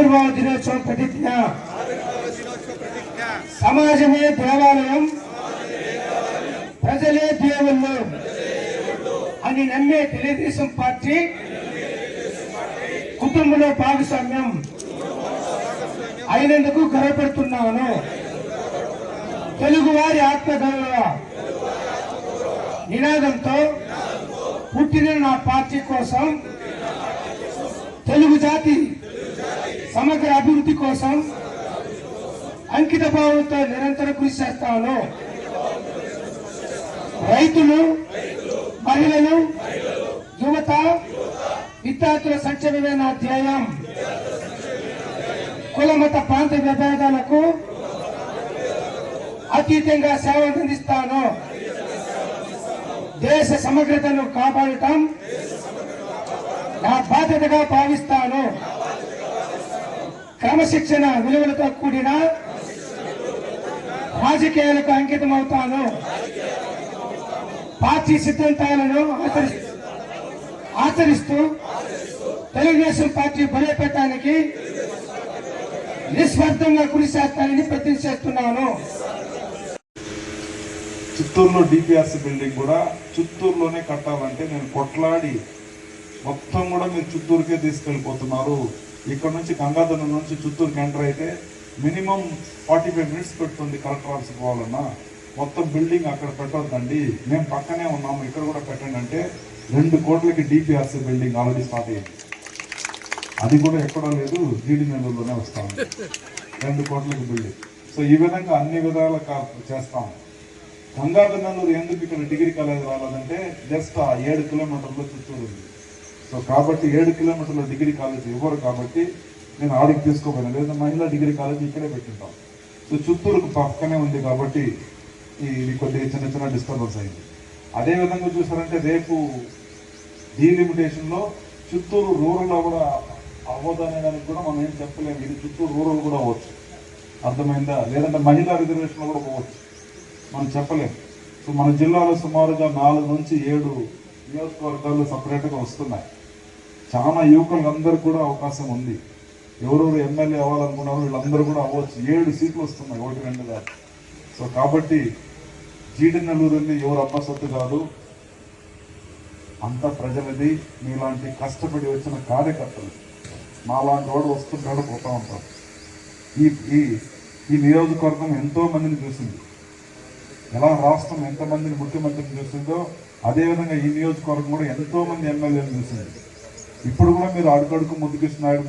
ఆవిర్భావ దినోత్సవం ప్రతిజ్ఞ. సమాజమే దేవాలయం, ప్రజలే దేవుళ్ళు అని నమ్మే తెలుగుదేశం పార్టీ కుటుంబంలో భాగస్వామ్యం అయినందుకు గర్వపడుతున్నాను. తెలుగువారి ఆత్మగౌరవ నినాదంతో పుట్టిన నా పార్టీ కోసం, తెలుగు జాతి సమగ్ర అభివృద్ధి కోసం అంకిత భావంతో నిరంతరం కృషి చేస్తాను. రైతులు, మహిళలు, యువత, విద్యార్థుల సంక్షేమమే నా ధ్యేయం. కుల మత ప్రాంత విభేదాలకు అతీతంగా సేవలు అందిస్తాను. దేశ సమగ్రతను కాపాడటం నా బాధ్యతగా భావిస్తాను. క్రమశిక్షణ విలువలతో కూడిన రాజకీయాలకు అంకితం అవుతాను. పార్టీ సిద్ధాంతాలను ఆచరిస్తూ తెలుగుదేశం పార్టీ బలోపేతానికి నిస్వార్థంగా కృషి చేస్తానని ప్రతిజ్ఞ చేస్తున్నాను. చిత్తూరులో డిపిఆర్సీ బిల్డింగ్ కూడా చిత్తూరులోనే కట్టాలంటే నేను కొట్లాడి మొత్తం కూడా మీరు చిత్తూరుకే తీసుకెళ్ళిపోతున్నారు. ఇక్కడ నుంచి గంగాధరం నుంచి చిత్తూరుకి ఎంటర్ అయితే మినిమం 45 మినిట్స్ పెడుతుంది కలెక్టర్ ఆఫీస్కి పోవాలన్నా. మొత్తం బిల్డింగ్ అక్కడ పెట్టొద్దండి, మేము పక్కనే ఉన్నాము, ఇక్కడ కూడా పెట్టండి అంటే 2 కోట్లకి డిపిఆర్సీ బిల్డింగ్ ఆల్రెడీ స్టార్ట్ అయ్యింది. అది కూడా ఎక్కడా లేదు, జీడి నెల్లూరులోనే వస్తాము. 2 కోట్లకి బిల్డింగ్. సో ఈ విధంగా అన్ని విధాలు చేస్తాము. గంగాధర్ నెల్లూరు ఎందుకు ఇక్కడ డిగ్రీ కాలేజ్ రాలేదంటే జస్ట్ ఆ 7 కిలోమీటర్లో చిత్తూరు ఉంది. సో కాబట్టి 7 కిలోమీటర్ల డిగ్రీ కాలేజ్ ఇవ్వరు కాబట్టి నేను ఆడికి తీసుకోపోయాను, లేదా మహిళా డిగ్రీ కాలేజ్ ఇక్కడే పెట్టింటాం. సో చిత్తూరుకు పక్కనే ఉంది కాబట్టి ఇది కొద్దిగా చిన్న చిన్న డిస్టర్బెన్స్ అయింది. అదేవిధంగా చూసారంటే రేపు డీలిమిటేషన్లో చిత్తూరు రూరల్లో కూడా అవ్వదు అనేదానికి కూడా మనం ఏం చెప్పలేము. ఇది చిత్తూరు రూరల్ కూడా అవ్వచ్చు, అర్థమైందా? లేదంటే మహిళా రిజర్వేషన్లో కూడా పోవచ్చు, మనం చెప్పలేము. సో మన జిల్లాలో సుమారుగా 4 నుంచి 7 నియోజకవర్గాలు సపరేట్గా వస్తున్నాయి. చాలా యువకులందరూ కూడా అవకాశం ఉంది. ఎవరెవరు ఎమ్మెల్యే అవ్వాలనుకున్నారో వీళ్ళందరూ కూడా అవ్వచ్చు. 7 సీట్లు వస్తున్నాయి, 1-2 కాదు. సో కాబట్టి జీడి నెల్లూరు ఎవరు అమ్మ సొత్తు కాదు, అంతా ప్రజలది. మీలాంటి కష్టపడి వచ్చిన కార్యకర్తలు, మాలాంటి వాడు వస్తుంటాడు, పోతూ ఉంటారు. ఈ నియోజకవర్గం ఎంతో మందిని చూసింది. ఎలా రాష్ట్రం ఎంతమందిని ముఖ్యమంత్రిని చూసిందో అదేవిధంగా ఈ నియోజకవర్గం కూడా ఎంతో మంది ఎమ్మెల్యేలు చూసింది. ఇప్పుడు కూడా మీరు అడుగడుకు ముద్దుకృష్ణ నాయుడు